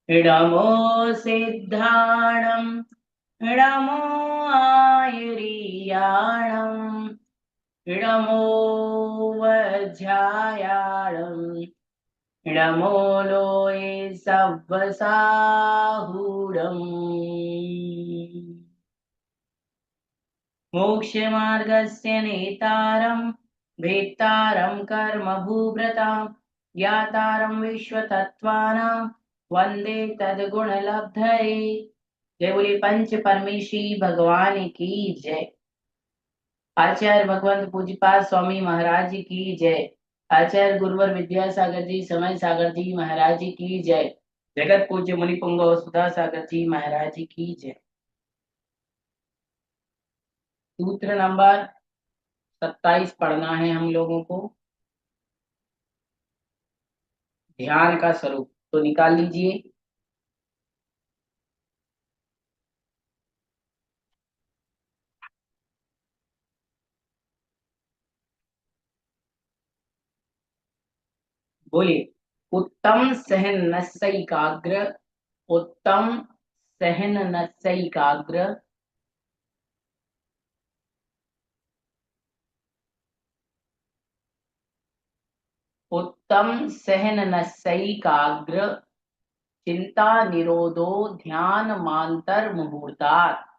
इडमो सिद्धाणम् इडमो आयुरीयाणम् इडमो वज्रायाणम् इडमो लोये सव्वसाहूढम्। मोक्षमार्गस्य नेतारं भेत्तारं कर्मभूभृतां ज्ञातारं विश्वतत्त्वानां वंदे तद्गुणलब्धये। जय बोले पंच परमेशी भगवान की जय। आचार्य भगवंत पूज्यपाद स्वामी महाराज जी की जय। आचार्य गुरुवर विद्यासागर जी समय सागर जी महाराज जी की जय। जगत पूज्य मुनि पुंगव सुधा सागर जी महाराज जी की जय। सूत्र नंबर 27 पढ़ना है हम लोगों को। ध्यान का स्वरूप तो निकाल लीजिए। बोलिए। उत्तम सहन नस्यैकाग्र। उत्तम सहन नस्यैकाग्र। उत्तम सहन नस्यैकाग्र चिंता निरोधो ध्यान मांतर मुहूर्तात्।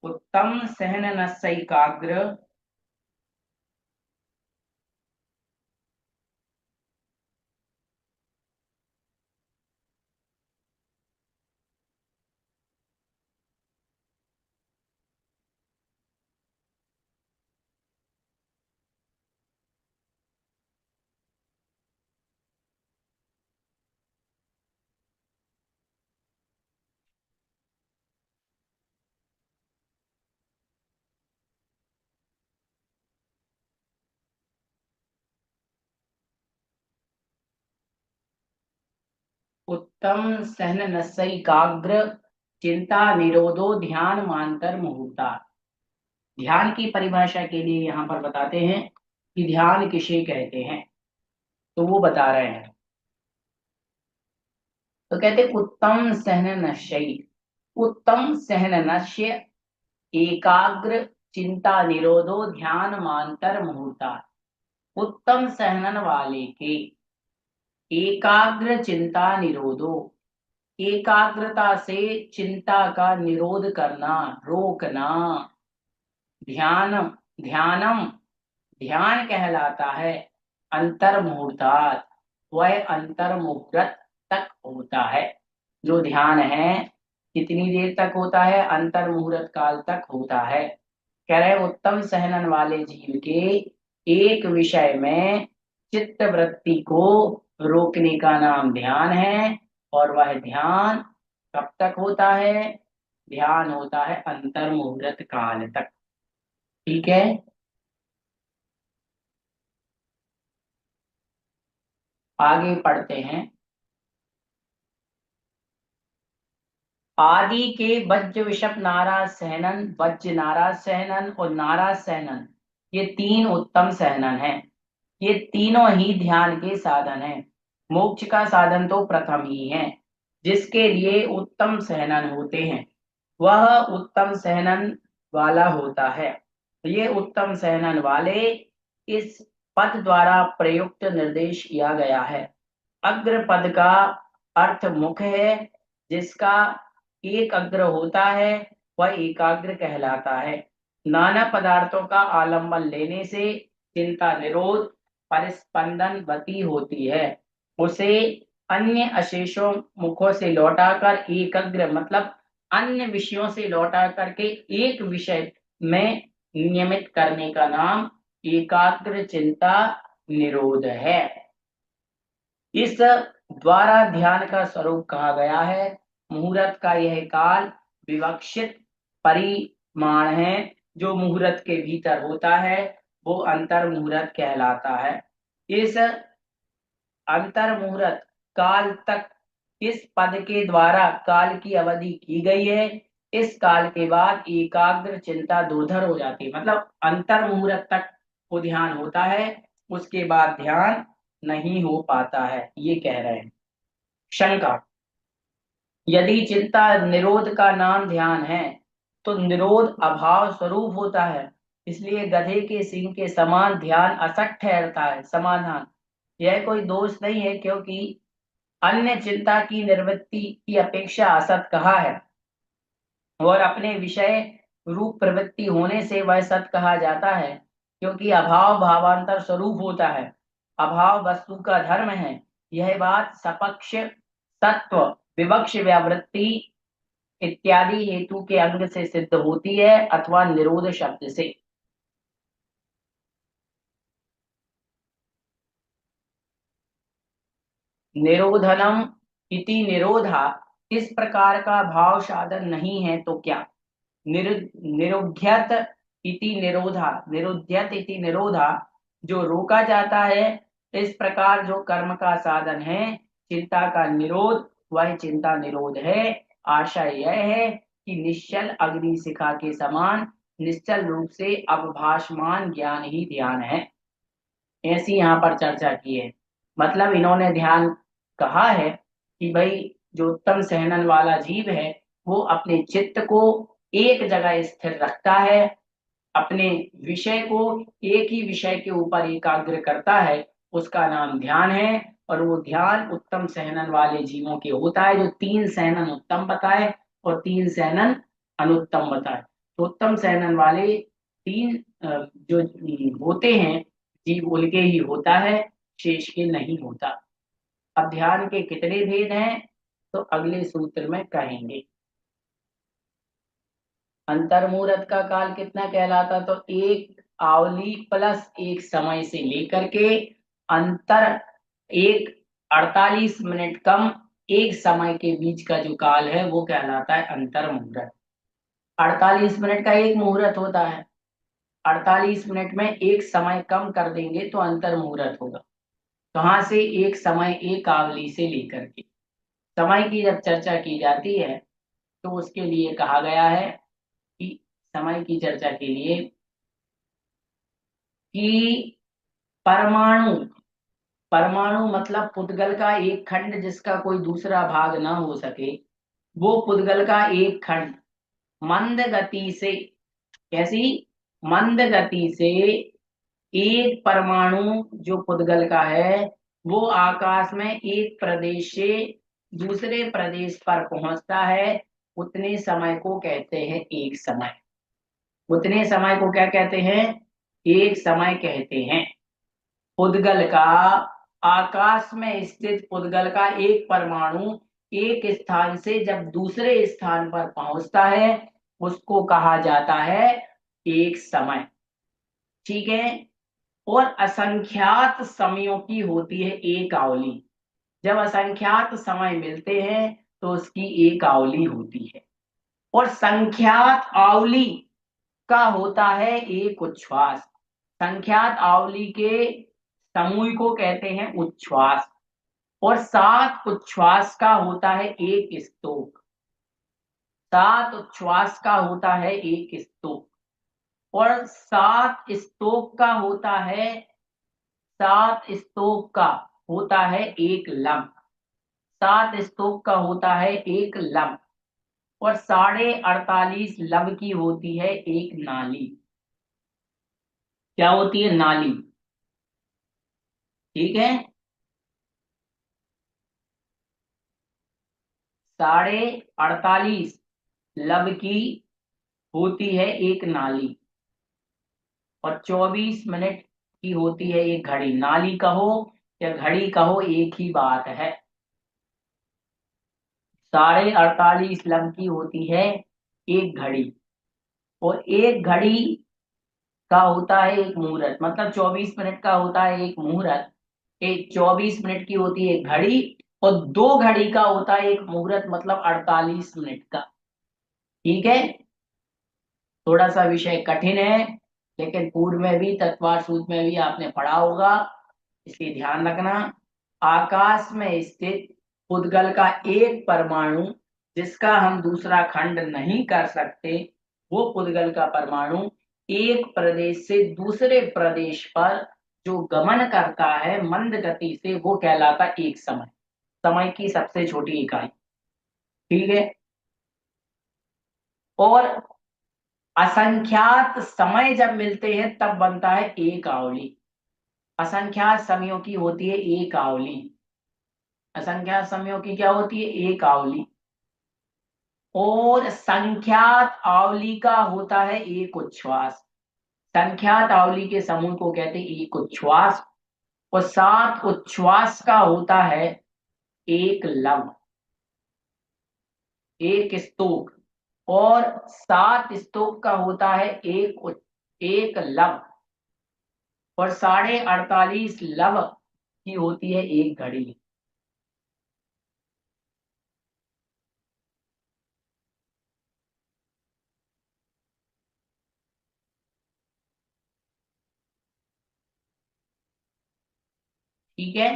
उत्तम सहन नस्यैकाग्र उत्तम सहन नस्यैकाग्र चिंता निरोधो ध्यान मांतर मुहूर्तात्। ध्यान की परिभाषा के लिए यहाँ पर बताते हैं कि ध्यान किसे कहते हैं। तो वो बता रहे हैं। तो कहते उत्तम सहन नश्य। उत्तम सहन नश्य एकाग्र चिंता निरोधो ध्यान मांतर मुहूर्ता। उत्तम सहनन वाले के एकाग्र चिंता निरोधो, एकाग्रता से चिंता का निरोध करना, रोकना। ध्यान ध्यानम ध्यान कहलाता है अंतर मुहूर्तात्। वह अंतर मुहूर्त तक होता है। जो ध्यान है कितनी देर तक होता है? अंतर मुहूर्त काल तक होता है। कह रहे उत्तम सहनन वाले जीव के एक विषय में चित्त वृत्ति को रोकने का नाम ध्यान है। और वह ध्यान कब तक होता है? ध्यान होता है अंतर मुहूर्त काल तक। ठीक है। आगे पढ़ते हैं। आदि के वज्र विषप नाराज सहनन, वज्र नाराज सहनन और नाराज सहनन, ये तीन उत्तम सहनन हैं। ये तीनों ही ध्यान के साधन हैं। मोक्ष का साधन तो प्रथम ही है। जिसके लिए उत्तम सहनन होते हैं वह उत्तम सहनन वाला होता है। ये उत्तम सहनन वाले इस पद द्वारा प्रयुक्त निर्देश किया गया है। अग्र पद का अर्थ मुख है। जिसका एक अग्र होता है वह एकाग्र कहलाता है। नाना पदार्थों का आलंबन लेने से चिंता निरोध परिस्पंदन गति होती है। उसे अन्य अशेषों मुखों से लौटाकर एकाग्र मतलब अन्य विषयों से लौटा करके एक विषय में नियमित करने का नाम एकाग्र चिंता निरोध है। इस द्वारा ध्यान का स्वरूप कहा गया है। मुहूर्त का यह काल विवक्षित परिमाण है। जो मुहूर्त के भीतर होता है वो अंतर मुहूर्त कहलाता है। इस अंतर मुहूर्त काल तक इस पद के द्वारा काल की अवधि की गई है। इस काल के बाद एकाग्र चिंता दोधर हो जाती है, मतलब अंतर मुहूर्त तक वो ध्यान होता है, उसके बाद ध्यान नहीं हो पाता है, ये कह रहे हैं। शंका, यदि चिंता निरोध का नाम ध्यान है तो निरोध अभाव स्वरूप होता है, इसलिए गधे के सींग के समान ध्यान असत ठहरता है। समाधान, यह कोई दोष नहीं है, क्योंकि अन्य चिंता की निवृत्ति की अपेक्षा असत कहा है और अपने विषय रूप प्रवृत्ति होने से वह सत कहा जाता है, क्योंकि अभाव भावांतर स्वरूप होता है। अभाव वस्तु का धर्म है। यह बात सपक्ष सत्व विवक्ष व्यावृत्ति इत्यादि हेतु के अंग से सिद्ध होती है अथवा निरोध शब्द से। निरोधनम इति निरोधा, इस प्रकार का भाव साधन नहीं है तो क्या? निरुध्यत इति निरोधा, निरुध्यत इति निरोधा, जो रोका जाता है। इस प्रकार जो कर्म का साधन है चिंता का निरोध, वह चिंता निरोध है। आशय यह है कि निश्चल अग्नि शिखा के समान निश्चल रूप से अवभासमान ज्ञान ही ध्यान है। ऐसी यहाँ पर चर्चा की है। मतलब इन्होंने ध्यान कहा है कि भाई जो उत्तम सहनन वाला जीव है वो अपने चित्त को एक जगह स्थिर रखता है, अपने विषय को एक ही विषय के ऊपर एकाग्र करता है, उसका नाम ध्यान है। और वो ध्यान उत्तम सहनन वाले जीवों के होता है, जो तीन सहनन उत्तम बताए और तीन सहनन अनुत्तम बताए। तो उत्तम सहनन वाले तीन जो होते हैं जीव, उनके ही होता है, शेष के नहीं होता। अब ध्यान के कितने भेद हैं तो अगले सूत्र में कहेंगे। अंतर्मुहूर्त का काल कितना कहलाता? तो एक आवली प्लस एक समय से लेकर के अंतर एक 48 मिनट कम एक समय के बीच का जो काल है वो कहलाता है अंतर मुहूर्त। 48 मिनट का एक मुहूर्त होता है, 48 मिनट में एक समय कम कर देंगे तो अंतर मुहूर्त होगा। कहाँ से? एक समय एक आवली से लेकर के। समय की जब चर्चा की जाती है तो उसके लिए कहा गया है कि समय की चर्चा के लिए कि परमाणु, परमाणु मतलब पुद्गल का एक खंड जिसका कोई दूसरा भाग ना हो सके, वो पुद्गल का एक खंड मंद गति से, कैसी? मंद गति से एक परमाणु जो पुद्गल का है वो आकाश में एक प्रदेश से दूसरे प्रदेश पर पहुंचता है, उतने समय को कहते हैं एक समय। उतने समय को क्या कहते हैं? एक समय कहते हैं। पुद्गल का, आकाश में स्थित पुद्गल का एक परमाणु एक स्थान से जब दूसरे स्थान पर पहुंचता है उसको कहा जाता है एक समय। ठीक है। और असंख्यात समयों की होती है एक आवली। जब असंख्यात समय मिलते हैं तो उसकी एक आवली होती है। और संख्यात आवली का होता है एक उच्छ्वास। संख्यात आवली के समूह को कहते हैं उच्छ्वास। और 7 उच्छ्वास का होता है एक स्तोक। 7 उच्छ्वास का होता है एक स्तोक। और 7 स्तोक का होता है, 7 स्तोक का होता है एक लम्ब। 7 स्तोक का होता है एक लम्ब। और 48.5 लम्ब की होती है एक नाली। क्या होती है? नाली। ठीक है। 48.5 लब की होती है एक नाली और 24 मिनट की होती है एक घड़ी। नाली कहो या घड़ी कहो एक ही बात है। 48.5 लम्ब की होती है एक घड़ी, और एक घड़ी का होता है एक मुहूर्त, मतलब 24 मिनट का होता है एक मुहूर्त। एक 24 मिनट की होती है एक घड़ी, और 2 घड़ी का होता है एक मुहूर्त, मतलब 48 मिनट का। ठीक है। थोड़ा सा विषय कठिन है, लेकिन पूर्व में भी तत्वार सूत्र में भी आपने पढ़ा होगा, इसलिए ध्यान रखना। आकाश में स्थित उद्गल का एक परमाणु जिसका हम दूसरा खंड नहीं कर सकते, वो उद्गल का परमाणु एक प्रदेश से दूसरे प्रदेश पर जो गमन करता है मंद गति से, वो कहलाता एक समय। समय की सबसे छोटी इकाई। ठीक है। और असंख्यात समय जब मिलते हैं तब बनता है एक आवली। असंख्यात समयों की होती है एक आवली। असंख्यात समयों की क्या होती है? एक आवली। और संख्यात आवली का होता है एक उच्छ्वास। संख्यात आवली के समूह को कहते हैं एक उच्छ्वास। और 7 उच्छ्वास का होता है एक लव, एक स्तूप। और 7 स्तूप का होता है एक लव। और 48.5 लव की होती है एक घड़ी। ठीक है।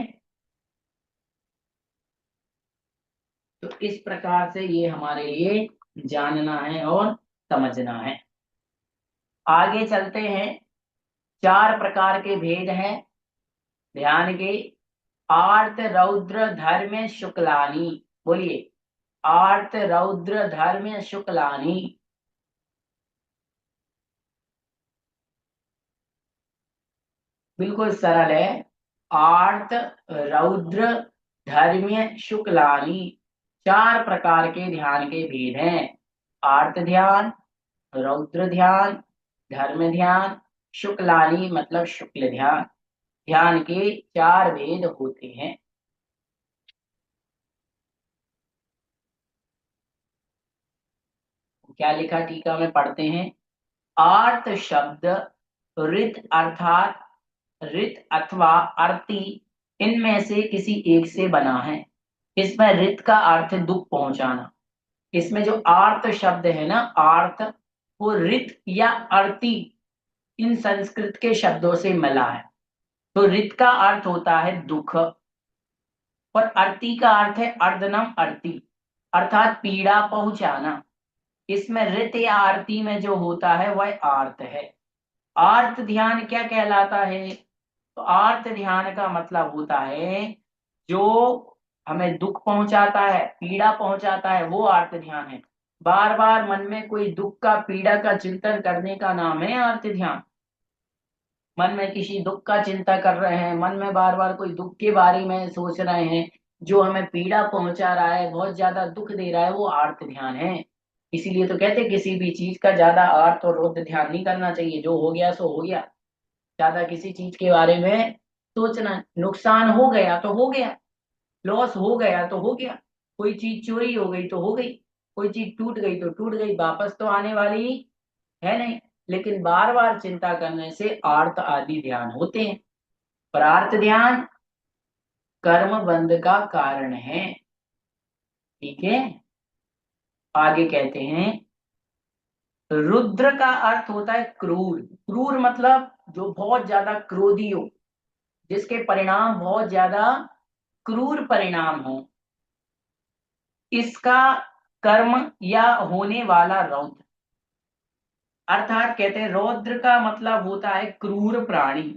तो इस प्रकार से ये हमारे लिए जानना है और समझना है। आगे चलते हैं। 4 प्रकार के भेद हैं, ध्यान के। आर्त रौद्र धर्म शुक्लानी। बोलिए। आर्त रौद्र धर्म शुक्लानी। बिल्कुल सरल है। आर्त रौद्र धर्म्य शुक्लानी। 4 प्रकार के ध्यान के भेद हैं। आर्त ध्यान, रौद्र ध्यान, धर्म ध्यान, शुक्लानी मतलब शुक्ल ध्यान। ध्यान के 4 भेद होते हैं। क्या लिखा टीका में पढ़ते हैं। आर्त शब्द रित अर्थात रित अथवा अर्थी, इनमें से किसी एक से बना है। इसमें रित का अर्थ है दुख पहुंचाना। इसमें जो आर्त शब्द है ना, आर्त, वो रित या अर्थी, इन संस्कृत के शब्दों से मिला है। तो रित का अर्थ होता है दुख, और अर्थी का अर्थ है अर्दनम अर्थी, अर्थात पीड़ा पहुंचाना। इसमें रित या आरती में जो होता है वह आर्त है। आर्त ध्यान क्या कहलाता है? तो आर्त ध्यान का मतलब होता है जो हमें दुख पहुंचाता है, पीड़ा पहुंचाता है, वो आर्त ध्यान है। बार बार मन में कोई दुख का, पीड़ा का चिंतन करने का नाम है आर्त ध्यान। मन में किसी दुख का चिंता कर रहे हैं, मन में बार बार कोई दुख के बारे में सोच रहे हैं जो हमें पीड़ा पहुंचा रहा है, बहुत ज्यादा दुख दे रहा है, वो आर्त ध्यान है। इसीलिए तो कहते हैं किसी भी चीज का ज्यादा आर्त और रौद्र ध्यान नहीं करना चाहिए। जो हो गया सो हो गया। ज्यादा किसी चीज के बारे में सोचना, नुकसान हो गया तो हो गया, लॉस हो गया तो हो गया। कोई चीज चोरी हो गई तो हो गई, कोई चीज टूट गई तो टूट गई, वापस तो आने वाली है नहीं। लेकिन बार बार चिंता करने से आर्त आदि ध्यान होते हैं। परार्थ ध्यान कर्म बंध का कारण है। ठीक है। आगे कहते हैं, रुद्र का अर्थ होता है क्रूर। क्रूर मतलब जो बहुत ज्यादा क्रोधी हो, जिसके परिणाम बहुत ज्यादा क्रूर परिणाम हो, इसका कर्म या होने वाला रौद्र। अर्थात कहते हैं रौद्र का मतलब होता है क्रूर प्राणी।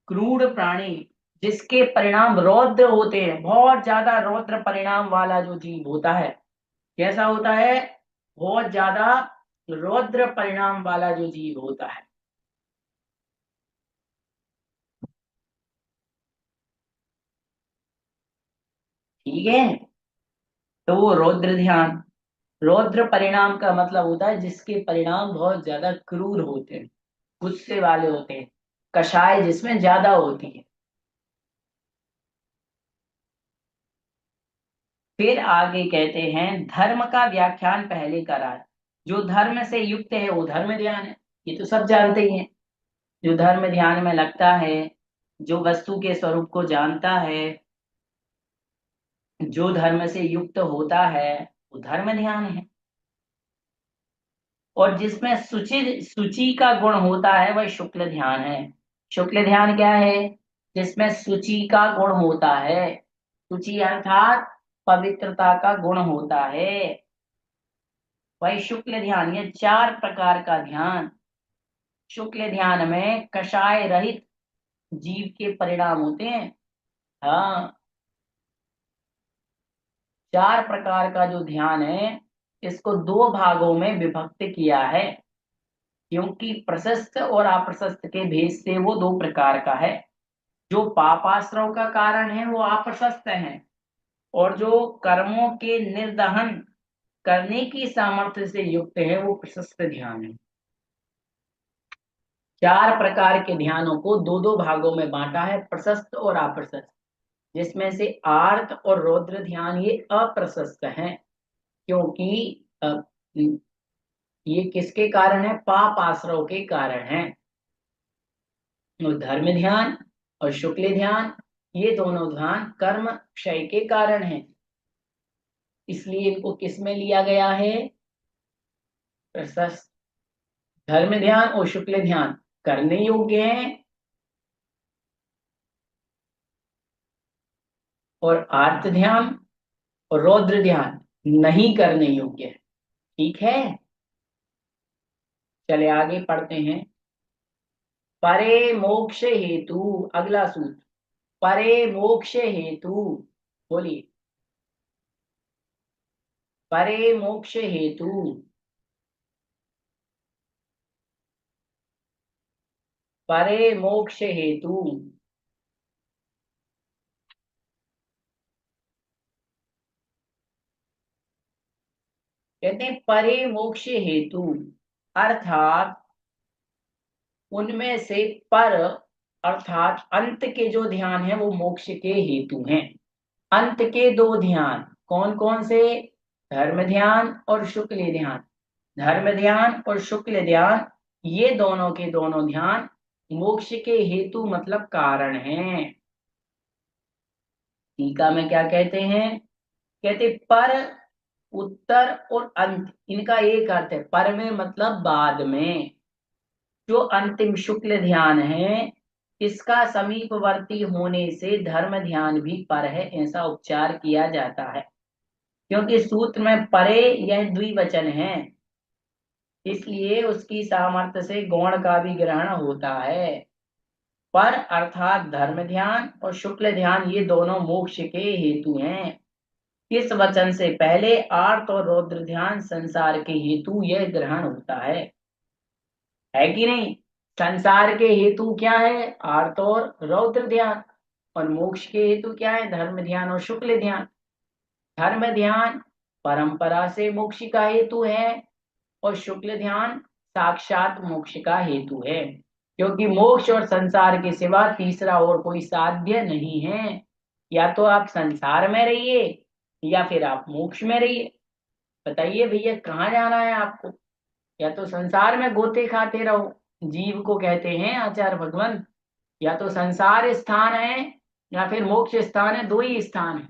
क्रूर प्राणी जिसके परिणाम रौद्र होते हैं, बहुत ज्यादा रौद्र परिणाम वाला जो जीव होता है, कैसा होता है? बहुत ज्यादा रौद्र परिणाम वाला जो जीव होता है। ठीक है। तो वो रौद्र ध्यान, रौद्र परिणाम का मतलब होता है जिसके परिणाम बहुत ज्यादा क्रूर होते हैं, गुस्से वाले होते हैं, कषाय जिसमें ज्यादा होती है। फिर आगे कहते हैं धर्म का व्याख्यान पहले करा है। जो धर्म से युक्त है वो धर्म ध्यान है, ये तो सब जानते ही हैं। जो धर्म ध्यान में लगता है, जो वस्तु के स्वरूप को जानता है, जो धर्म से युक्त होता है, वो धर्म ध्यान है। और जिसमें सूची का गुण होता है वह शुक्ल ध्यान है। शुक्ल ध्यान क्या है? जिसमें सूची का गुण होता है। सूची अर्थात पवित्रता का गुण होता है, वही शुक्ल ध्यान। ये चार प्रकार का ध्यान। शुक्ल ध्यान में कषाय रहित जीव के परिणाम होते हैं। हाँ, चार प्रकार का जो ध्यान है, इसको दो भागों में विभक्त किया है, क्योंकि प्रशस्त और अप्रशस्त के भेद से वो दो प्रकार का है। जो पापाश्रव का कारण है वो अप्रशस्त है, और जो कर्मों के निर्दहन करने की सामर्थ्य से युक्त है वो प्रशस्त ध्यान है। चार प्रकार के ध्यानों को दो दो भागों में बांटा है, प्रशस्त और अप्रशस्त। जिसमें से आर्त और रौद्र ध्यान ये अप्रशस्त हैं, क्योंकि ये किसके कारण है? पाप आश्रव के कारण है। और धर्म ध्यान और शुक्ल ध्यान, ये दोनों ध्यान कर्म क्षय के कारण है, इसलिए इनको किस में लिया गया है? प्रशस्त। धर्म ध्यान और शुक्ल ध्यान करने योग्य हैं, और आर्त ध्यान और रौद्र ध्यान नहीं करने योग्य है। ठीक है, चले आगे पढ़ते हैं। परे मोक्ष हेतु, अगला सूत्र। परे मोक्ष हेतु, बोलिए। परे मोक्ष हेतु, परे मोक्ष हेतु। कहते हैं परे मोक्ष हेतु, अर्थात उनमें से पर अर्थात अंत के जो ध्यान है वो मोक्ष के हेतु हैं। अंत के दो ध्यान कौन कौन से? धर्म ध्यान और शुक्ल ध्यान। धर्म ध्यान और शुक्ल ध्यान, ये दोनों के दोनों ध्यान मोक्ष के हेतु मतलब कारण हैं। टीका में क्या कहते हैं? कहते पर, उत्तर और अंत, इनका एक अर्थ है। पर में मतलब बाद में। जो अंतिम शुक्ल ध्यान है, इसका समीपवर्ती होने से धर्म ध्यान भी पर है, ऐसा उपचार किया जाता है। क्योंकि सूत्र में परे यह द्विवचन है, इसलिए उसकी सामर्थ्य से गौण का भी ग्रहण होता है। पर अर्थात धर्म ध्यान और शुक्ल ध्यान ये दोनों मोक्ष के हेतु हैं। इस वचन से पहले आर्त और रौद्र ध्यान संसार के हेतु यह ग्रहण होता है कि नहीं? संसार के हेतु क्या है? आर्त और रौद्र ध्यान। और मोक्ष के हेतु क्या है? धर्म ध्यान और शुक्ल ध्यान। धर्म ध्यान परंपरा से मोक्ष का हेतु है, और शुक्ल ध्यान साक्षात मोक्ष का हेतु है, क्योंकि मोक्ष और संसार के सिवा तीसरा और कोई साध्य नहीं है। या तो आप संसार में रहिए या फिर आप मोक्ष में रहिए। बताइए भैया, कहाँ जाना है आपको? या तो संसार में गोते खाते रहो, जीव को कहते हैं आचार्य भगवान। या तो संसार स्थान है या फिर मोक्ष स्थान है, दो ही स्थान है।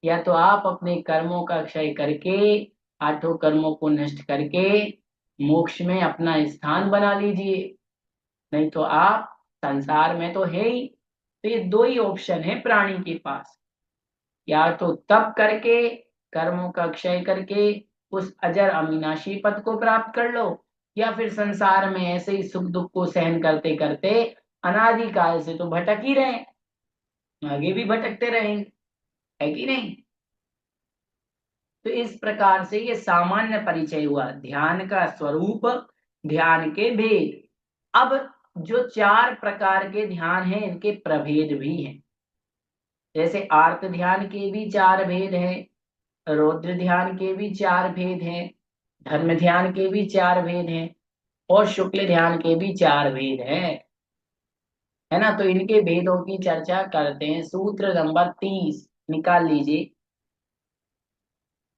या तो आप अपने कर्मों का क्षय करके, आठों कर्मों को नष्ट करके मोक्ष में अपना स्थान बना लीजिए, नहीं तो आप संसार में तो है ही। तो ये दो ही ऑप्शन है प्राणी के पास। या तो तप करके, कर्मों का क्षय करके उस अजर अविनाशी पद को प्राप्त कर लो, या फिर संसार में ऐसे ही सुख दुख को सहन करते करते अनादिकाल से तो भटक ही रहे, आगे भी भटकते रहेंगे, है कि नहीं? तो इस प्रकार से ये सामान्य परिचय हुआ ध्यान का स्वरूप, ध्यान के भेद। अब जो चार प्रकार के ध्यान हैं, इनके प्रभेद भी हैं। जैसे आर्त ध्यान के भी चार भेद हैं, रौद्र ध्यान के भी चार भेद हैं, धर्म ध्यान के भी चार भेद हैं, और शुक्ल ध्यान के भी चार भेद हैं। है ना? तो इनके भेदों की चर्चा करते हैं। सूत्र नंबर 30 निकाल लीजिए।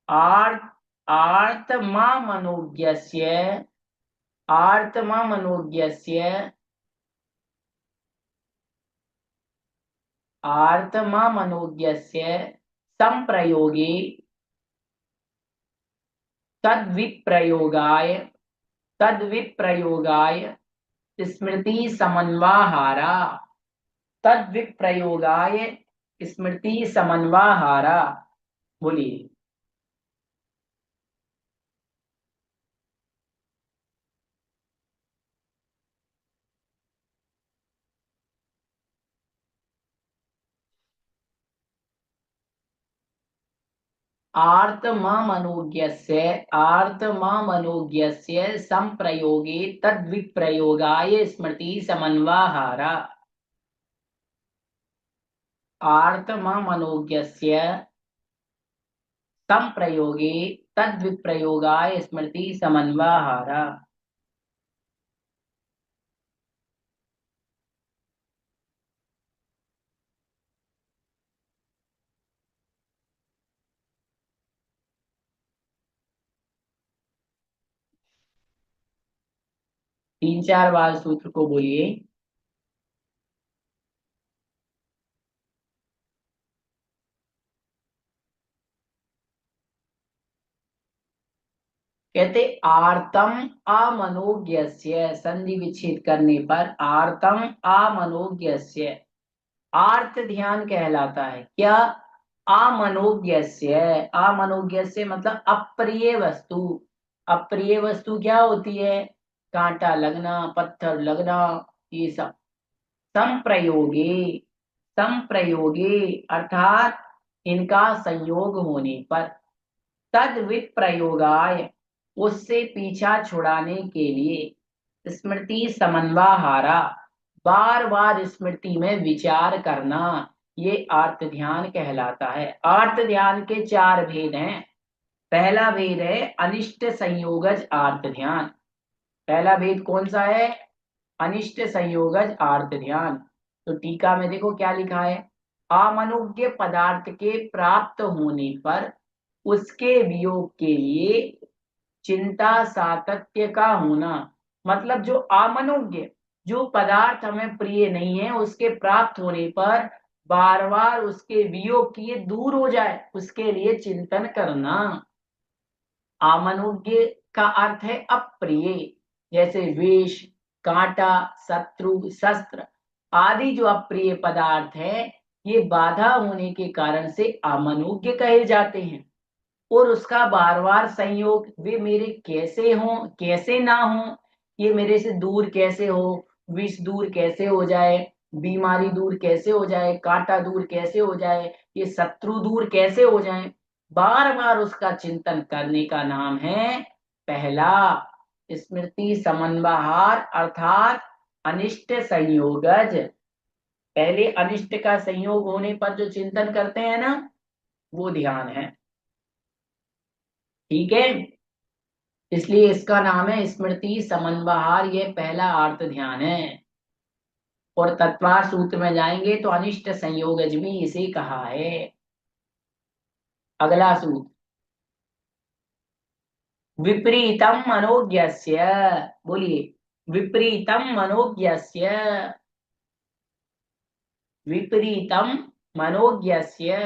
आर्त आर्तमा मनोज्ञस्य आर्तमा मनोज्ञस्य आर्तमा मनोज्ञस्य संप्रयोगे तद्विप्रयोगाय तद्विप्रयोगाय स्मृति समन्वाहारा तद्विप्रयोगाय स्मृति समन्वाहारा। बोलिए। 'आर्तममनोज्ञस्य संप्रयोगे तद्विप्रयोगाय स्मृति समन्वाहारा'। आर्तममनोज्ञस्य संप्रयोगे तद्विप्रयोगाय स्मृति समन्वाहारा। 3-4 बार सूत्र को बोलिए। कहते आर्तम अमनोज्ञस्य, संधि विच्छेद करने पर आर्तम अमनोज्ञस्य, आर्त ध्यान कहलाता है। क्या? अमनोज्ञस्य, अमनोज्ञस्य मतलब अप्रिय वस्तु। अप्रिय वस्तु क्या होती है? कांटा लगना, पत्थर लगना, ये सब। संप्रयोगे, संप्रयोगे अर्थात इनका संयोग होने पर, तद विप्रयोगाय उससे पीछा छुड़ाने के लिए, स्मृति समन्वाहारा बार बार स्मृति में विचार करना, ये आर्त ध्यान कहलाता है। आर्त ध्यान के 4 भेद हैं। पहला भेद है अनिष्ट संयोगज आर्त ध्यान। पहला भेद कौन सा है? अनिष्ट संयोगज आर्त ध्यान। तो टीका में देखो क्या लिखा है। अमनोज्ञ पदार्थ के प्राप्त होने पर उसके वियोग के लिए चिंता सातत्य का होना। मतलब जो अमनोज्ञ, जो पदार्थ हमें प्रिय नहीं है, उसके प्राप्त होने पर बार बार उसके वियोग किए दूर हो जाए, उसके लिए चिंतन करना। अमनोज्ञ का अर्थ है अप्रिय, जैसे वेश, कांटा, शत्रु, शस्त्र आदि जो अप्रिय पदार्थ है, ये बाधा होने के कारण से अमनोज्ञ कहे जाते हैं। और उसका बार बार संयोग, वे मेरे कैसे हों कैसे ना हो, ये मेरे से दूर कैसे हो, विष दूर कैसे हो जाए, बीमारी दूर कैसे हो जाए, कांटा दूर कैसे हो जाए, ये शत्रु दूर कैसे हो जाए, बार बार उसका चिंतन करने का नाम है पहला स्मृति समन्वहार अर्थात अनिष्ट संयोगज। पहले अनिष्ट का संयोग होने पर जो चिंतन करते हैं ना, वो ध्यान है। ठीक है, इसलिए इसका नाम है स्मृति समन्वहार, ये पहला आर्त ध्यान है। और तत्वार सूत्र में जाएंगे तो अनिष्ट संयोगज भी इसे कहा है। अगला सूत्र, विपरीतम मनोज्ञस्य। बोलिए। विपरीतम मनोज्ञस्य, विपरीतम मनोज्ञस्य।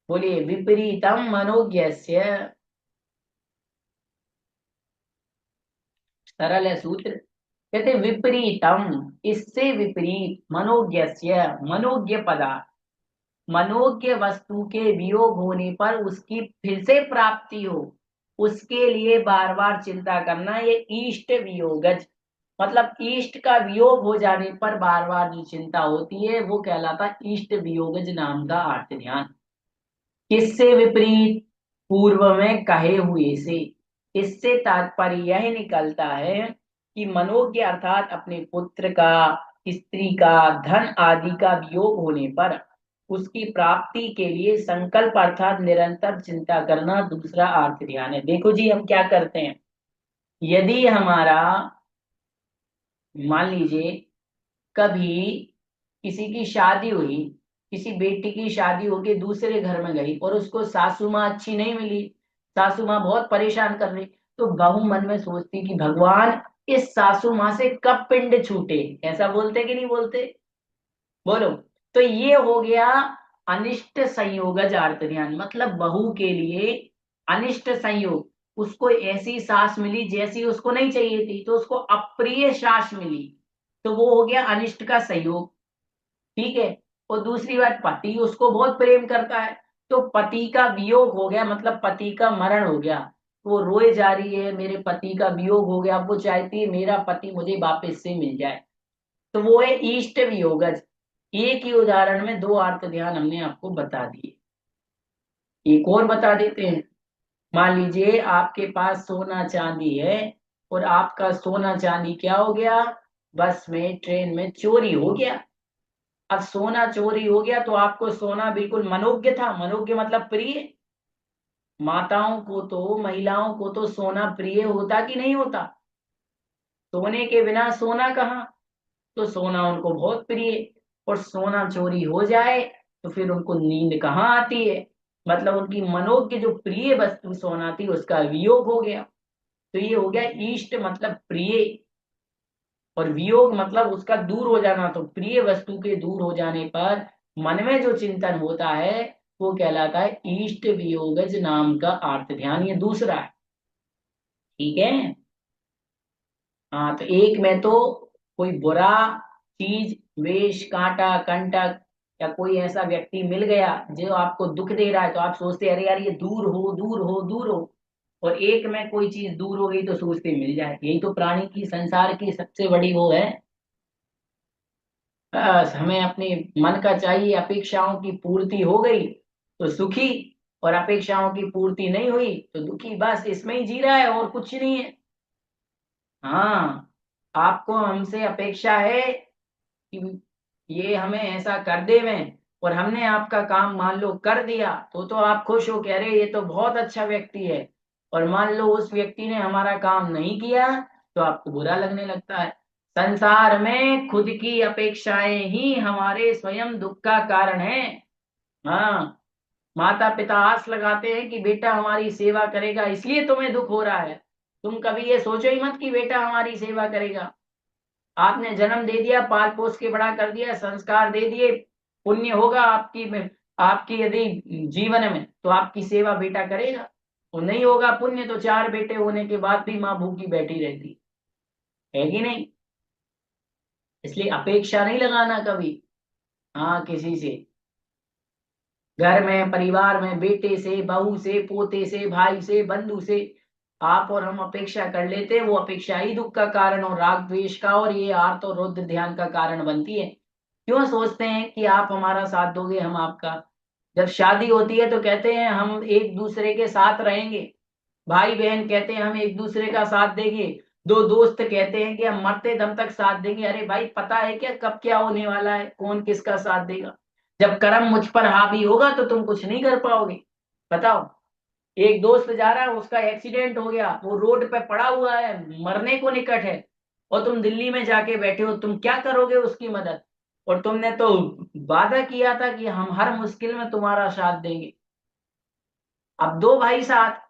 बोलिए विपरीतम मनोज्ञस्य। सरल है सूत्र। कहते विपरीतम, इससे विपरीत, मनोज्ञस्य मनोज्ञ पदार्थ, मनोज्ञ वस्तु के वियोग होने पर उसकी फिर से प्राप्ति हो, उसके लिए बार बार चिंता करना, ये इष्ट वियोगज। मतलब इष्ट का वियोग हो जाने पर बार बार जो चिंता होती है वो कहलाता इष्ट वियोगज नाम का आर्त ध्यान। किससे विपरीत? पूर्व में कहे हुए से। इससे तात्पर्य यह निकलता है कि मनोज्ञ अर्थात अपने पुत्र का, स्त्री का, धन आदि का वियोग होने पर उसकी प्राप्ति के लिए संकल्प अर्थात निरंतर चिंता करना दूसरा अर्थ ध्यान है। देखो जी, हम क्या करते हैं, यदि हमारा मान लीजिए कभी किसी की शादी हुई, किसी बेटी की शादी होके दूसरे घर में गई और उसको सासू माँ अच्छी नहीं मिली, सासू माँ बहुत परेशान कर रही, तो बहू मन में सोचती कि भगवान इस सासू माँ से कब पिंड छूटे। ऐसा बोलते कि नहीं बोलते? बोलो। तो ये हो गया अनिष्ट संयोगज अर्थ ध्यान, मतलब बहू के लिए अनिष्ट संयोग, उसको ऐसी सास मिली जैसी उसको नहीं चाहिए थी, तो उसको अप्रिय सास मिली, तो वो हो गया अनिष्ट का संयोग। ठीक है। और दूसरी बात, पति उसको बहुत प्रेम करता है, तो पति का वियोग हो गया, मतलब पति का मरण हो गया, वो रोए जा रही है मेरे पति का वियोग हो गया, अब वो चाहती है मेरा पति मुझे वापस से मिल जाए, तो वो है इष्ट वियोगज। एक ही उदाहरण में दो अर्थ ध्यान हमने आपको बता दिए। एक और बता देते हैं। मान लीजिए आपके पास सोना चांदी है, और आपका सोना चांदी क्या हो गया, बस में ट्रेन में चोरी हो गया। अब सोना चोरी हो गया तो आपको सोना बिल्कुल मनोज्ञ था, मनोज्ञ मतलब प्रिय। माताओं को तो, महिलाओं को तो सोना प्रिय होता कि नहीं होता? सोने के बिना सोना कहाँ, तो सोना उनको बहुत प्रिय। और सोना चोरी हो जाए तो फिर उनको नींद कहाँ आती है, मतलब उनकी मनोज्ञ जो प्रिय वस्तु सोना थी उसका वियोग हो गया। तो ये हो गया इष्ट मतलब प्रिय, और वियोग मतलब उसका दूर हो जाना। तो प्रिय वस्तु के दूर हो जाने पर मन में जो चिंतन होता है वो कहलाता है इष्ट वियोगज नाम का अर्थ ध्यान, ये दूसरा है। ठीक है। हाँ, तो एक में तो कोई बुरा चीज, वेश, कांटा, कंटक, या कोई ऐसा व्यक्ति मिल गया जो आपको दुख दे रहा है, तो आप सोचते अरे यार ये दूर हो दूर हो दूर हो। और एक में कोई चीज दूर हो गई तो सोचते मिल जाए। यही तो प्राणी की, संसार की सबसे बड़ी वो है। बस हमें अपने मन का चाहिए, अपेक्षाओं की पूर्ति हो गई तो सुखी, और अपेक्षाओं की पूर्ति नहीं हुई तो दुखी। बस इसमें ही जी रहा है, और कुछ नहीं है। हाँ, आपको हमसे अपेक्षा है कि ये हमें ऐसा कर देवें, और हमने आपका काम मान लो कर दिया, तो आप खुश हो, कह रहे ये तो बहुत अच्छा व्यक्ति है। और मान लो उस व्यक्ति ने हमारा काम नहीं किया, तो आपको बुरा लगने लगता है। संसार में खुद की अपेक्षाएं ही हमारे स्वयं दुख का कारण है। हाँ, माता पिता आस लगाते हैं कि बेटा हमारी सेवा करेगा, इसलिए तुम्हें दुख हो रहा है। तुम कभी ये सोचो ही मत कि बेटा हमारी सेवा करेगा। आपने जन्म दे दिया, पाल पोस के बड़ा कर दिया, संस्कार दे दिए, पुण्य होगा आपकी में, आपकी यदि जीवन में, तो आपकी सेवा बेटा करेगा। और नहीं होगा पुण्य तो चार बेटे होने के बाद भी माँ भूखी बैठी रहती है कि नहीं? इसलिए अपेक्षा नहीं लगाना कभी, हाँ, किसी से, घर में, परिवार में, बेटे से, बहू से, पोते से, भाई से, बंधु से, आप और हम अपेक्षा कर लेते हैं, वो अपेक्षा ही दुख का कारण और राग द्वेष का, और ये आर्त और रौद्र ध्यान का कारण बनती है। क्यों सोचते हैं कि आप हमारा साथ दोगे, हम आपका? जब शादी होती है तो कहते हैं हम एक दूसरे के साथ रहेंगे, भाई बहन कहते हैं हम एक दूसरे का साथ देंगे, दो दोस्त कहते हैं कि हम मरते दम तक साथ देंगे। अरे भाई, पता है क्या कब क्या होने वाला है, कौन किसका साथ देगा? जब कर्म मुझ पर हावी होगा तो तुम कुछ नहीं कर पाओगे। बताओ, एक दोस्त जा रहा है, उसका एक्सीडेंट हो गया, वो रोड पे पड़ा हुआ है, मरने को निकट है, और तुम दिल्ली में जाके बैठे हो, तुम क्या करोगे उसकी मदद? और तुमने तो वादा किया था कि हम हर मुश्किल में तुम्हारा साथ देंगे। अब दो भाई साथ,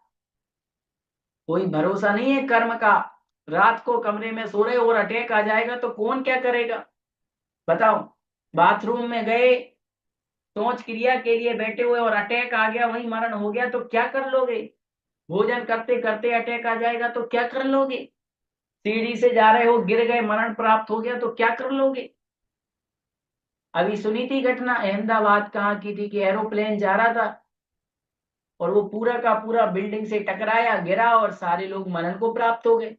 कोई भरोसा नहीं है कर्म का। रात को कमरे में सो रहे और अटैक आ जाएगा तो कौन क्या करेगा? बताओ। बाथरूम में गए, शौच क्रिया के लिए बैठे हुए और अटैक आ गया, वहीं मरण हो गया, तो क्या कर लोगे? भोजन करते करते अटैक आ जाएगा तो क्या कर लोगे? सीढ़ी से जा रहे हो, गिर गए, मरण प्राप्त हो गया तो क्या कर लोगे? अभी सुनी थी घटना, अहमदाबाद कहाँ की थी, कि एरोप्लेन जा रहा था और वो पूरा का पूरा बिल्डिंग से टकराया, गिरा, और सारे लोग मरण को प्राप्त हो गए।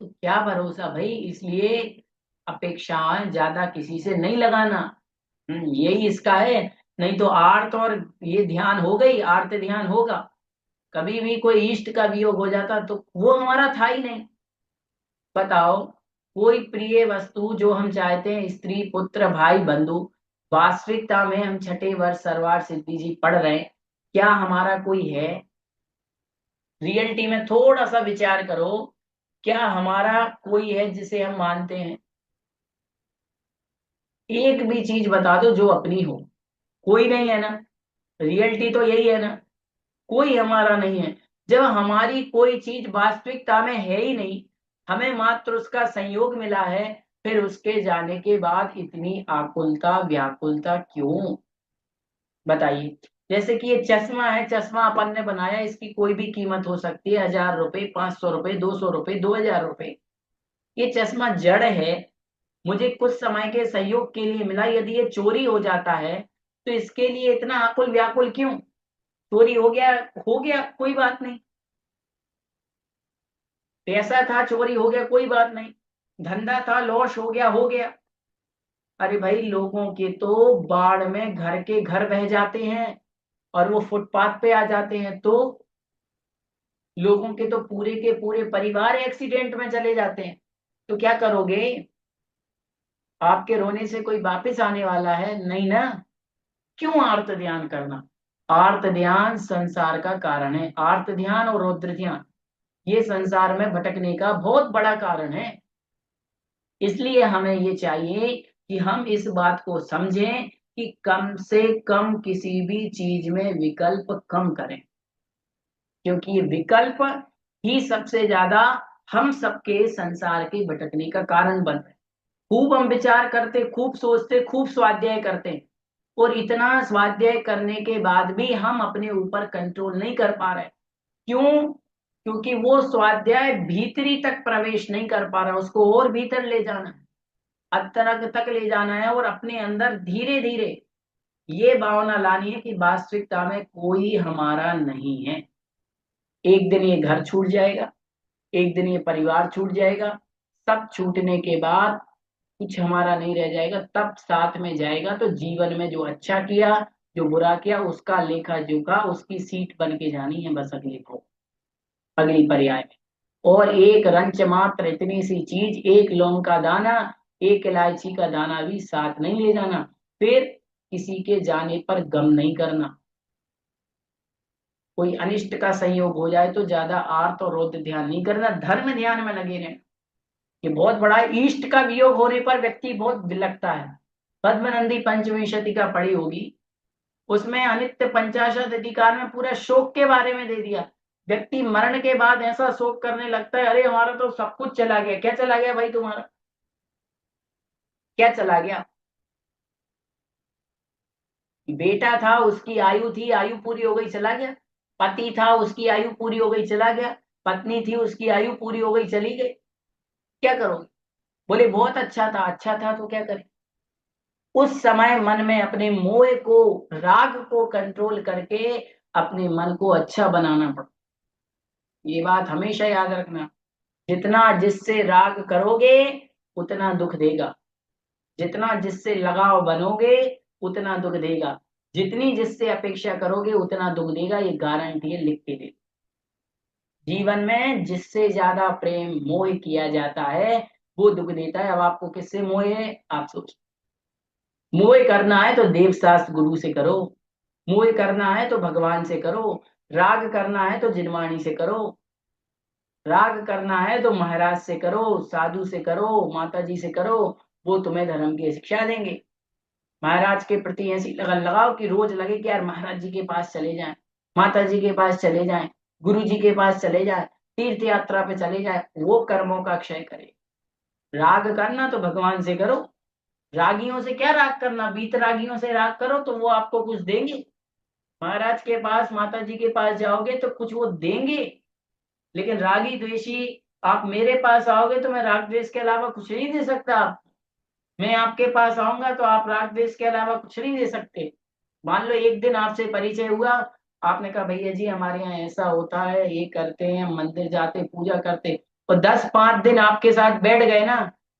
तो क्या भरोसा भाई, इसलिए अपेक्षाएं ज्यादा किसी से नहीं लगाना। यही इसका है। नहीं तो आर्त और ये ध्यान हो गई, आर्त ध्यान होगा, कभी भी कोई इष्ट का वियोग हो जाता तो वो हमारा था ही नहीं। बताओ, कोई प्रिय वस्तु जो हम चाहते हैं, स्त्री, पुत्र, भाई, बंधु, वास्तविकता में हम छठे वर्ष सरवार सिद्धि जी पढ़ रहे हैं, क्या हमारा कोई है? रियलिटी में थोड़ा सा विचार करो, क्या हमारा कोई है जिसे हम मानते हैं? एक भी चीज बता दो जो अपनी हो, कोई नहीं है ना। रियलिटी तो यही है ना, कोई हमारा नहीं है। जब हमारी कोई चीज वास्तविकता में है ही नहीं, हमें मात्र उसका संयोग मिला है, फिर उसके जाने के बाद इतनी आकुलता व्याकुलता क्यों? बताइए। जैसे कि ये चश्मा है, चश्मा अपन ने बनाया, इसकी कोई भी कीमत हो सकती है, 1000 रुपए, 500 रुपए, 200 रुपए, 2000 रुपए। ये चश्मा जड़ है, मुझे कुछ समय के सहयोग के लिए मिला, यदि ये चोरी हो जाता है तो इसके लिए इतना आकुल व्याकुल क्यों? चोरी हो गया कोई बात नहीं, पैसा था चोरी हो गया कोई बात नहीं, धंधा था लॉस हो गया। अरे भाई, लोगों के तो बाढ़ में घर के घर बह जाते हैं और वो फुटपाथ पे आ जाते हैं, तो लोगों के तो पूरे के पूरे परिवार एक्सीडेंट में चले जाते हैं। तो क्या करोगे? आपके रोने से कोई वापस आने वाला है नहीं ना। क्यों आर्त ध्यान करना? आर्त ध्यान संसार का कारण है, आर्त ध्यान और रौद्र ध्यान ये संसार में भटकने का बहुत बड़ा कारण है। इसलिए हमें ये चाहिए कि हम इस बात को समझें कि कम से कम किसी भी चीज में विकल्प कम करें, क्योंकि ये विकल्प ही सबसे ज्यादा हम सबके संसार के भटकने का कारण बन रहे हैं। खूब हम विचार करते, खूब सोचते, खूब स्वाध्याय करते, और इतना स्वाध्याय करने के बाद भी हम अपने ऊपर कंट्रोल नहीं कर पा रहे। क्यों? क्योंकि वो स्वाध्याय भीतरी तक प्रवेश नहीं कर पा रहा, उसको और भीतर ले जाना है, अंतरंग तक ले जाना है, और अपने अंदर धीरे धीरे ये भावना लानी है कि वास्तविकता में कोई हमारा नहीं है। एक दिन ये घर छूट जाएगा, एक दिन ये परिवार छूट जाएगा, सब छूटने के बाद कुछ हमारा नहीं रह जाएगा, तब साथ में जाएगा तो जीवन में जो अच्छा किया, जो बुरा किया, उसका लेखा जोखा उसकी सीट बन के जानी है बस अगले को, अगली पर्याय में। और एक रंच मात्र इतनी सी चीज, एक लौंग का दाना, एक इलायची का दाना भी साथ नहीं ले जाना। फिर किसी के जाने पर गम नहीं करना। कोई अनिष्ट का संयोग हो जाए तो ज्यादा आर्त और रौद्र ध्यान नहीं करना, धर्म ध्यान में लगे रहना। ये बहुत बड़ा है। इष्ट का वियोग होने पर व्यक्ति बहुत विलखता है। पद्मनंदी पंचविंशति का पढ़ी होगी, उसमें अनित्य पंचाशत अधिकार में पूरा शोक के बारे में दे दिया। व्यक्ति मरण के बाद ऐसा शोक करने लगता है, अरे हमारा तो सब कुछ चला गया। क्या चला गया भाई तुम्हारा? क्या चला गया? बेटा था, उसकी आयु थी, आयु पूरी हो गई, चला गया। पति था, उसकी आयु पूरी हो गई, चला गया। पत्नी थी, उसकी आयु पूरी हो गई, चली गई। क्या करोगे? बोले बहुत अच्छा था तो क्या करें? उस समय मन में अपने मोह को, राग को कंट्रोल करके अपने मन को अच्छा बनाना पड़ता। ये बात हमेशा याद रखना। जितना जिससे राग करोगे उतना दुख देगा, जितना जिससे लगाव बनोगे उतना दुख देगा, जितनी जिससे अपेक्षा करोगे उतना दुख देगा, ये गारंटी है, लिख के दे। जीवन में जिससे ज्यादा प्रेम मोह किया जाता है वो दुख देता है। अब आपको किससे मोह है आप सोच। मोह करना है तो देव शास्त्र गुरु से करो, मोह करना है तो भगवान से करो, राग करना है तो जिनवाणी से करो, राग करना है तो महाराज से करो, साधु से करो, माता जी से करो, वो तुम्हें धर्म की शिक्षा देंगे। महाराज के प्रति ऐसी लगन लगाओ कि रोज लगे कि यार महाराज जी के पास चले जाएं, माता जी के पास चले जाएं, गुरु जी के पास चले जाएं, तीर्थ यात्रा पे चले जाएं, वो कर्मों का क्षय करे। राग करना तो भगवान से करो। रागियों से क्या राग करना, बीत रागियों से राग करो तो वो आपको कुछ देंगे। महाराज के पास, माता जी के पास जाओगे तो कुछ वो देंगे, लेकिन रागी द्वेषी आप मेरे पास आओगे तो मैं राग द्वेष के अलावा कुछ नहीं दे सकता। आप, मैं आपके पास आऊंगा तो आप राग द्वेष के अलावा कुछ नहीं दे सकते। मान लो एक दिन आपसे परिचय हुआ, आपने कहा भैया जी हमारे यहाँ ऐसा होता है, ये करते हैं, मंदिर जाते, पूजा करते, और 10-5 दिन आपके साथ बैठ गए ना,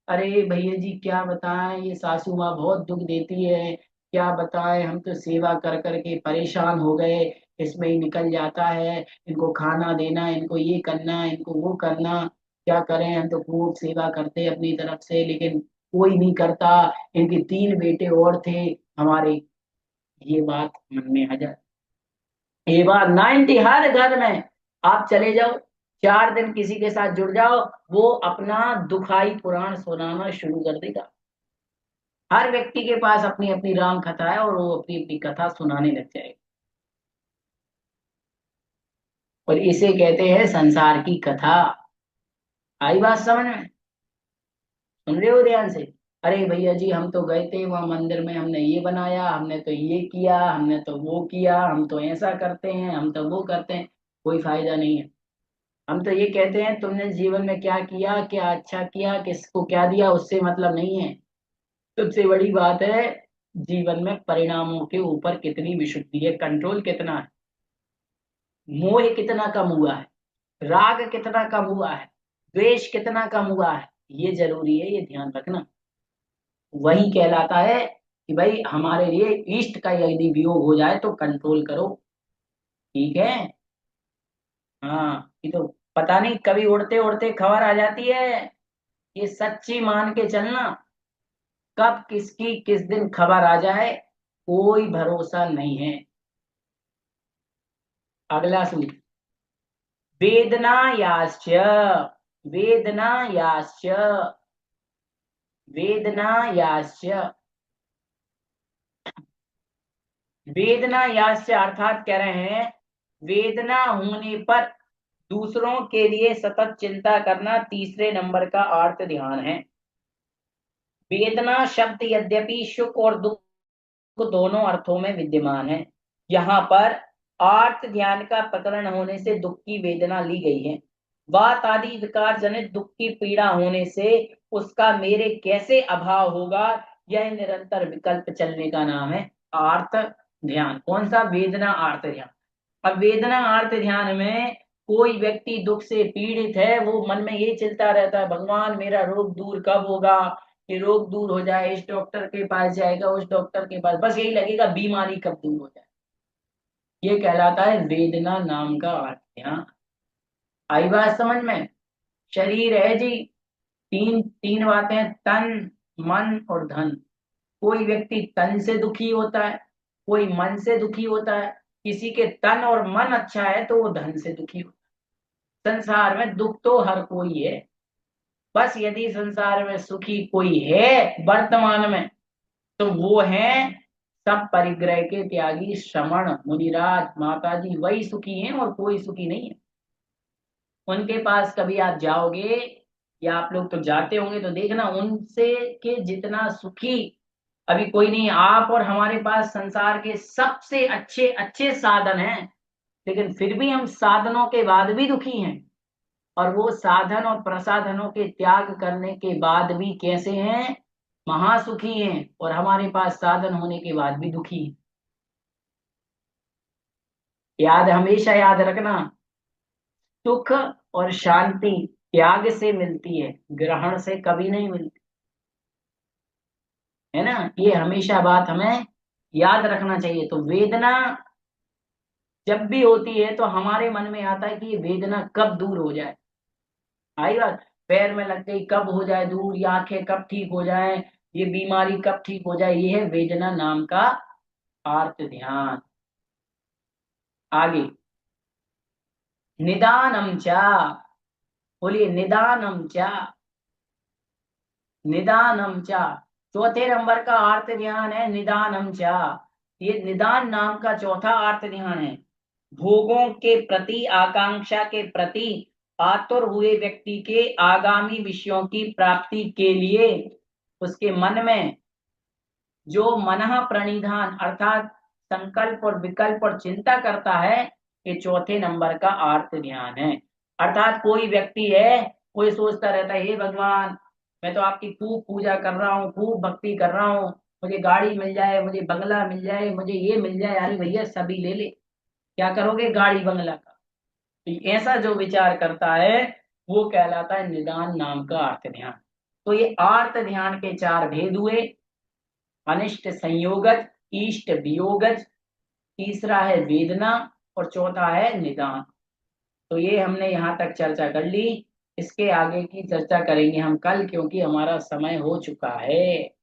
अरे भैया जी क्या बताएं, ये सासू माँ बहुत दुख देती है, क्या बताएं, हम तो सेवा कर करके परेशान हो गए, इसमें ही निकल जाता है, इनको खाना देना, इनको ये करना, इनको वो करना, क्या करें, हम तो खूब सेवा करते हैं अपनी तरफ से, लेकिन कोई नहीं करता, इनके 3 बेटे और थे हमारे। ये बात मन में आ जाए। ये बात 90 हर घर में, आप चले जाओ, 4 दिन किसी के साथ जुड़ जाओ, वो अपना दुखाई पुराण सुनाना शुरू कर देगा। हर व्यक्ति के पास अपनी अपनी राम कथा है और वो अपनी अपनी कथा सुनाने लग जाएगा। और इसे कहते हैं संसार की कथा। आई बात समझ में? सुन रहे हो ध्यान से? अरे भैया जी, हम तो गए थे वहां मंदिर में, हमने ये बनाया, हमने तो ये किया, हमने तो वो किया, हम तो ऐसा करते हैं, हम तो वो करते हैं। कोई फायदा नहीं है। हम तो ये कहते हैं तुमने जीवन में क्या किया, क्या अच्छा किया, किसको क्या दिया, उससे मतलब नहीं है। सबसे बड़ी बात है जीवन में परिणामों के ऊपर कितनी विशुद्धि है, कंट्रोल कितना है, मोह कितना कम हुआ है, राग कितना कम हुआ है, द्वेष कितना कम हुआ है। ये जरूरी है, ये ध्यान रखना। वही कहलाता है कि भाई हमारे लिए इष्ट का यदि वियोग हो जाए तो कंट्रोल करो। ठीक है। हाँ, ये तो पता नहीं कभी उड़ते उड़ते खबर आ जाती है। ये सच्ची मान के चलना, कब किसकी किस दिन खबर आ जाए कोई भरोसा नहीं है। अगला सूत्र, वेदना याश्च, वेदना याश्च, वेदना याश्च। वेदना याश्च अर्थात कह रहे हैं वेदना होने पर दूसरों के लिए सतत चिंता करना तीसरे नंबर का अर्थ ध्यान है। वेदना शब्द यद्यपि सुख और दुख दोनों अर्थों में विद्यमान है, यहाँ पर आर्त ध्यान का प्रकरण होने से दुख की वेदना ली गई है। वात आदि विकार जनित दुख की पीड़ा होने से उसका मेरे कैसे अभाव होगा, यह निरंतर विकल्प चलने का नाम है आर्त ध्यान। कौन सा? वेदना आर्त ध्यान। अब वेदना आर्त ध्यान में कोई व्यक्ति दुख से पीड़ित है, वो मन में ये चिंता रहता है भगवान मेरा रोग दूर कब होगा, ये रोग दूर हो जाए, इस डॉक्टर के पास जाएगा, उस डॉक्टर के पास, बस यही लगेगा बीमारी कब दूर हो जाए। ये कहलाता है वेदना नाम का अर्थ। यहाँ आई बात समझ में? शरीर है जी, तीन तीन बातें, तन मन और धन। कोई व्यक्ति तन से दुखी होता है, कोई मन से दुखी होता है। किसी के तन और मन अच्छा है तो वो धन से दुखी होता है। संसार में दुख तो हर कोई है, बस यदि संसार में सुखी कोई है वर्तमान में तो वो है सब परिग्रह के त्यागी श्रमण मुनिराज माताजी, वही सुखी हैं और कोई सुखी नहीं है। उनके पास कभी आप जाओगे, या आप लोग तो जाते होंगे, तो देखना उनसे के जितना सुखी अभी कोई नहीं। आप और हमारे पास संसार के सबसे अच्छे अच्छे साधन हैं, लेकिन फिर भी हम साधनों के बाद भी दुखी हैं। और वो साधन और प्रसाधनों के त्याग करने के बाद भी कैसे हैं? महासुखी हैं। और हमारे पास साधन होने के बाद भी दुखी हैं। याद, हमेशा याद रखना, सुख और शांति त्याग से मिलती है, ग्रहण से कभी नहीं मिलती। है ना? ये हमेशा बात हमें याद रखना चाहिए। तो वेदना जब भी होती है तो हमारे मन में आता है कि ये वेदना कब दूर हो जाए। आई बात? पैर में लग गई कब हो जाए दूर, ये आंखें कब ठीक हो जाए, ये बीमारी कब ठीक हो जाए। ये है वेदना नाम का आर्त ध्यान। आगे, निदानम चा, बोलिए निदानम चा, निदानम चा। चौथे नंबर का आर्त ध्यान है निदानम चा। ये निदान नाम का चौथा आर्त ध्यान है। भोगों के प्रति आकांक्षा के प्रति आतुर हुए व्यक्ति के आगामी विषयों की प्राप्ति के लिए उसके मन में जो मनः प्रणिधान अर्थात संकल्प और विकल्प और चिंता करता है, ये चौथे नंबर का आर्त ध्यान है। अर्थात कोई व्यक्ति है, कोई सोचता रहता है हे भगवान, मैं तो आपकी खूब पूजा कर रहा हूँ, खूब भक्ति कर रहा हूँ, मुझे गाड़ी मिल जाए, मुझे बंगला मिल जाए, मुझे ये मिल जाए। अरे भैया सभी ले ले, क्या करोगे गाड़ी बंगला का? तो ऐसा जो विचार करता है वो कहलाता है निदान नाम का आर्त ध्यान। तो ये आर्त ध्यान के चार भेद हुए, अनिष्ट संयोगज, इष्ट वियोगज, तीसरा है वेदना, और चौथा है निदान। तो ये हमने यहाँ तक चर्चा कर ली। इसके आगे की चर्चा करेंगे हम कल, क्योंकि हमारा समय हो चुका है।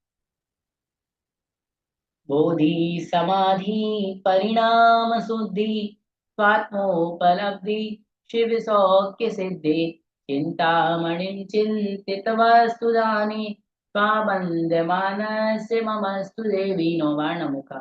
बोधि समाधि परिणाम शुद्धि स्वात्मोपलब्धि शिव सौख्य सिद्धि चिंतामणि चिंतित वस्तुदानि स्वाबन्धमानस्य ममस्तु देवी नो वर्णमुख।